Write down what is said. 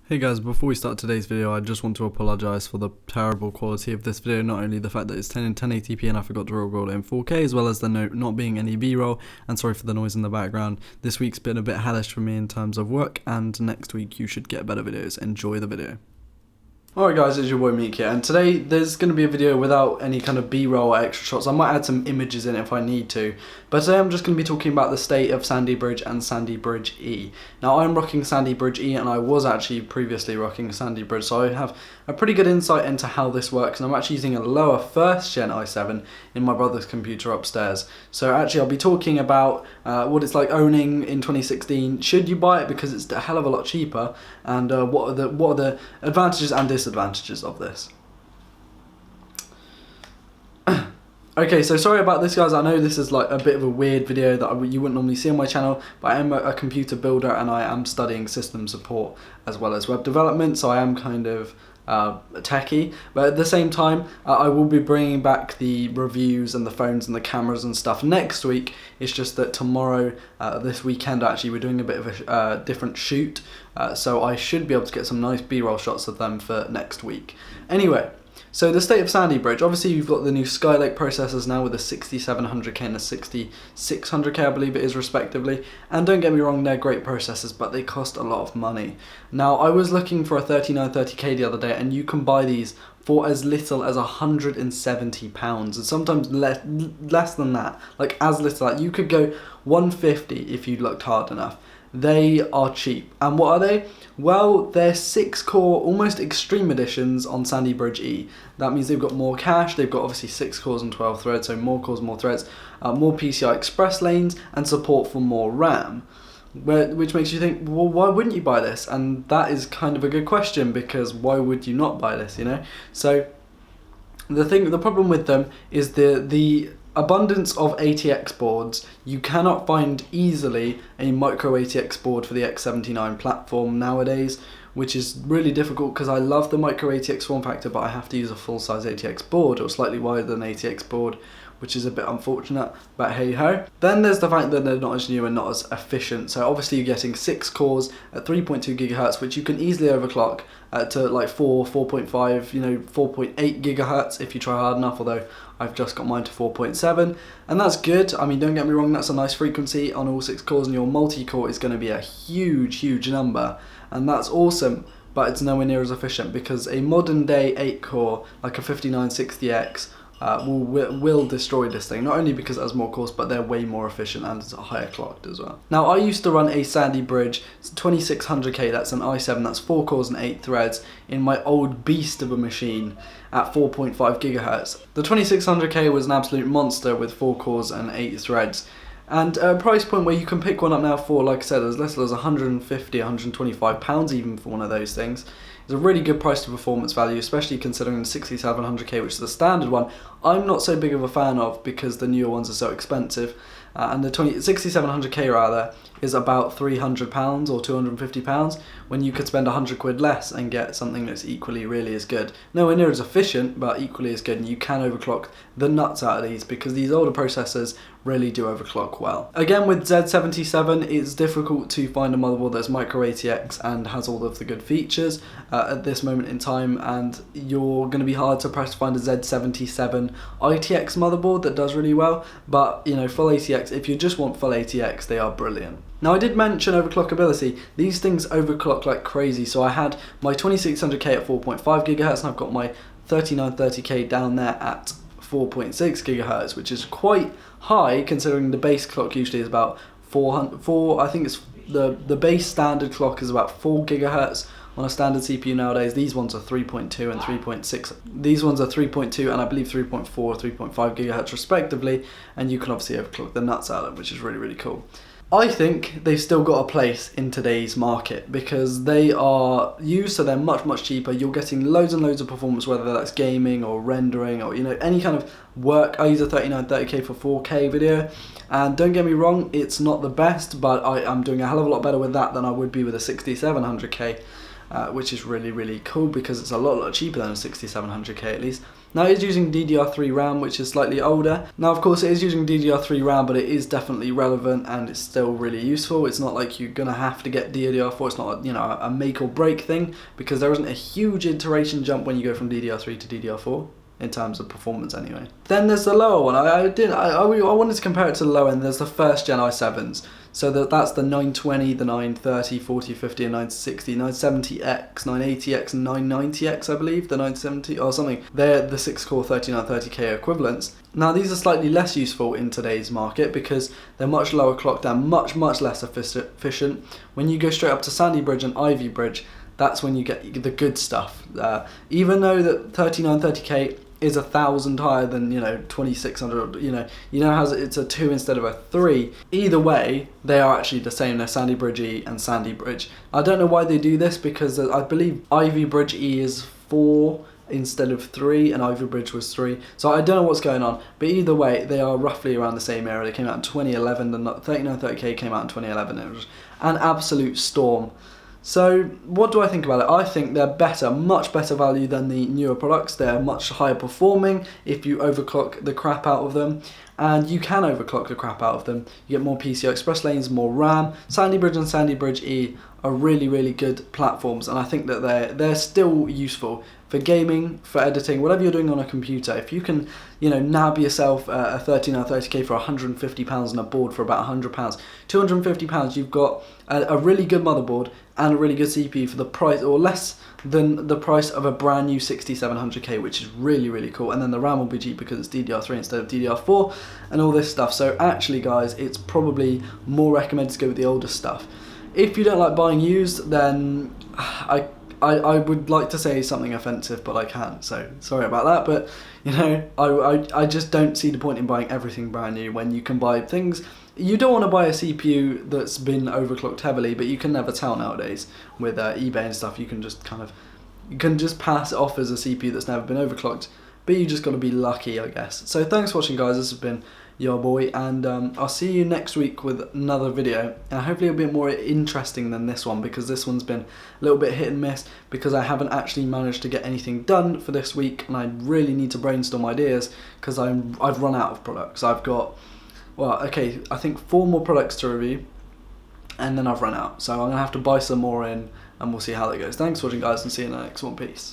Hey guys, before we start today's video, I just want to apologise for the terrible quality of this video. Not only the fact that it's 10 in 1080p and I forgot to record it in 4K, as well as the not being any B-roll, and sorry for the noise in the background. This week's been a bit hellish for me in terms of work, and next week you should get better videos. Enjoy the video. Alright guys, it's your boy Meek here, and today there's going to be a video without any kind of B-roll or extra shots. I might add some images in it if I need to, but today I'm just going to be talking about the state of SandyBridge and SandeBridge-E. Now I'm rocking SandyBridge-E, and I was actually previously rocking SandyBridge, so I have a pretty good insight into how this works, and I'm actually using a lower 1st gen i7 in my brother's computer upstairs. So actually I'll be talking about what it's like owning in 2016, should you buy it because it's a hell of a lot cheaper, and what are the advantages and disadvantages of this. Okay, so sorry about this guys, I know this is like a bit of a weird video that you wouldn't normally see on my channel, but I am a computer builder and I am studying system support as well as web development, so I am kind of techie, but at the same time I will be bringing back the reviews and the phones and the cameras and stuff next week. It's just that tomorrow, this weekend actually, we're doing a bit of a different shoot, so I should be able to get some nice B-roll shots of them for next week. Anyway, so the state of SandyBridge, obviously you've got the new Skylake processors now with a 6700K and a 6600K, I believe it is respectively, and don't get me wrong, they're great processors, but they cost a lot of money. Now I was looking for a 3930K the other day, and you can buy these for as little as £170, and sometimes less than that, like as little as that. You could go 150 if you looked hard enough. They are cheap. And what are they? Well, they're 6-core, almost extreme editions on SandyBridge-E. That means they've got more cache, they've got obviously 6 cores and 12 threads, so more cores, more threads, more PCI Express lanes, and support for more RAM. Which makes you think, well, why wouldn't you buy this? And that is kind of a good question, because why would you not buy this, you know? So the problem with them is the abundance of ATX boards. You cannot find easily a micro ATX board for the X79 platform nowadays, which is really difficult because I love the micro ATX form factor, but I have to use a full-size ATX board or slightly wider than ATX board, which is a bit unfortunate, but hey ho. Then there's the fact that they're not as new and not as efficient. So obviously you're getting 6 cores at 3.2 gigahertz, which you can easily overclock to like 4.5, you know, 4.8 gigahertz if you try hard enough, although I've just got mine to 4.7, and that's good. I mean, don't get me wrong, that's a nice frequency on all 6 cores, and your multi-core is going to be a huge number, and that's awesome, but it's nowhere near as efficient, because a modern day 8-core, like a 5960X, will destroy this thing, not only because it has more cores, but they're way more efficient and it's higher clocked as well. Now I used to run a SandyBridge 2600K, that's an i7, that's 4 cores and 8 threads, in my old beast of a machine at 4.5 gigahertz. The 2600K was an absolute monster with 4 cores and 8 threads, and a price point where you can pick one up now for, like I said, as little as £150, £125 even for one of those things. It's a really good price to performance value, especially considering the 6700K, which is the standard one, I'm not so big of a fan of because the newer ones are so expensive. And the 6700K rather is about £300 or £250, when you could spend £100 less and get something that's equally really as good. Nowhere near as efficient, but equally as good, and you can overclock the nuts out of these because these older processors really do overclock well. Again, with Z77, it's difficult to find a motherboard that's micro ATX and has all of the good features at this moment in time, and you're going to be hard to press to find a Z77 ITX motherboard that does really well, but you know, full ATX, if you just want full ATX, they are brilliant. Now I did mention overclockability. These things overclock like crazy, so I had my 2600K at 4.5 gigahertz, and I've got my 3930K down there at 4.6 gigahertz, which is quite high considering the base clock usually is about 4. I think it's the base standard clock is about 4 gigahertz on a standard CPU nowadays. These ones are 3.2 and 3.6. These ones are 3.2 and I believe 3.4 or 3.5 gigahertz respectively, and you can obviously overclock the nuts out of it, which is really cool. I think they've still got a place in today's market because they are used, so they're much cheaper. You're getting loads and loads of performance, whether that's gaming or rendering or, you know, any kind of work. I use a 3930K for 4K video, and don't get me wrong, it's not the best, but I'm doing a hell of a lot better with that than I would be with a 6700K, which is really cool because it's a lot cheaper than a 6700K at least. Now it is using DDR3 RAM, which is slightly older. Now of course it is using DDR3 RAM, but it is definitely relevant and it's still really useful. It's not like you're gonna have to get DDR4. It's not, you know, a make or break thing, because there isn't a huge iteration jump when you go from DDR3 to DDR4. In terms of performance anyway. Then there's the lower one. I wanted to compare it to the low end. There's the first gen i7s. So that's the 920, the 930, 40, 50 and 960, 970X, 980X and 990X I believe, the 970 or something. They're the 6-core 3930K equivalents. Now these are slightly less useful in today's market because they're much lower clocked and much less efficient. When you go straight up to SandyBridge and SandeBridge, that's when you get the good stuff. Even though that 3930K is 1,000 higher than, you know, 2600, you know how it's a 2 instead of a 3. Either way, they are actually the same. They're SandyBridge-E and SandyBridge. I don't know why they do this, because I believe SandyBridge-E is 4 instead of 3 and SandyBridge was 3. So I don't know what's going on, but either way, they are roughly around the same era. They came out in 2011, the 3930K came out in 2011. It was an absolute storm. So what do I think about it? I think they're better, much better value than the newer products. They're much higher performing if you overclock the crap out of them, and you can overclock the crap out of them. You get more PCI Express lanes, more RAM. SandyBridge and SandyBridge-E are really good platforms, and I think that they're still useful for gaming, for editing, whatever you're doing on a computer. If you can, you know, nab yourself a 3930K for £150 and a board for about £100, £250, you've got a really good motherboard and a really good CPU for the price, or less than the price of a brand new 6700K, which is really cool. And then the RAM will be cheap because it's DDR3 instead of DDR4 and all this stuff. So actually guys, it's probably more recommended to go with the older stuff. If you don't like buying used, then I would like to say something offensive, but I can't, so sorry about that. But you know, I just don't see the point in buying everything brand new when you can buy things. You don't want to buy a CPU that's been overclocked heavily, but you can never tell nowadays with eBay and stuff. You can just pass it off as a CPU that's never been overclocked, but you just got to be lucky, I guess. So thanks for watching guys, this has been your boy, and I'll see you next week with another video, and hopefully a bit more interesting than this one, because this one's been a little bit hit and miss because I haven't actually managed to get anything done for this week, and I really need to brainstorm ideas because I've run out of products. I've got, well, okay, I think 4 more products to review, and then I've run out, so I'm gonna have to buy some more in, and we'll see how that goes. Thanks for watching guys, and see you in the next one. Peace.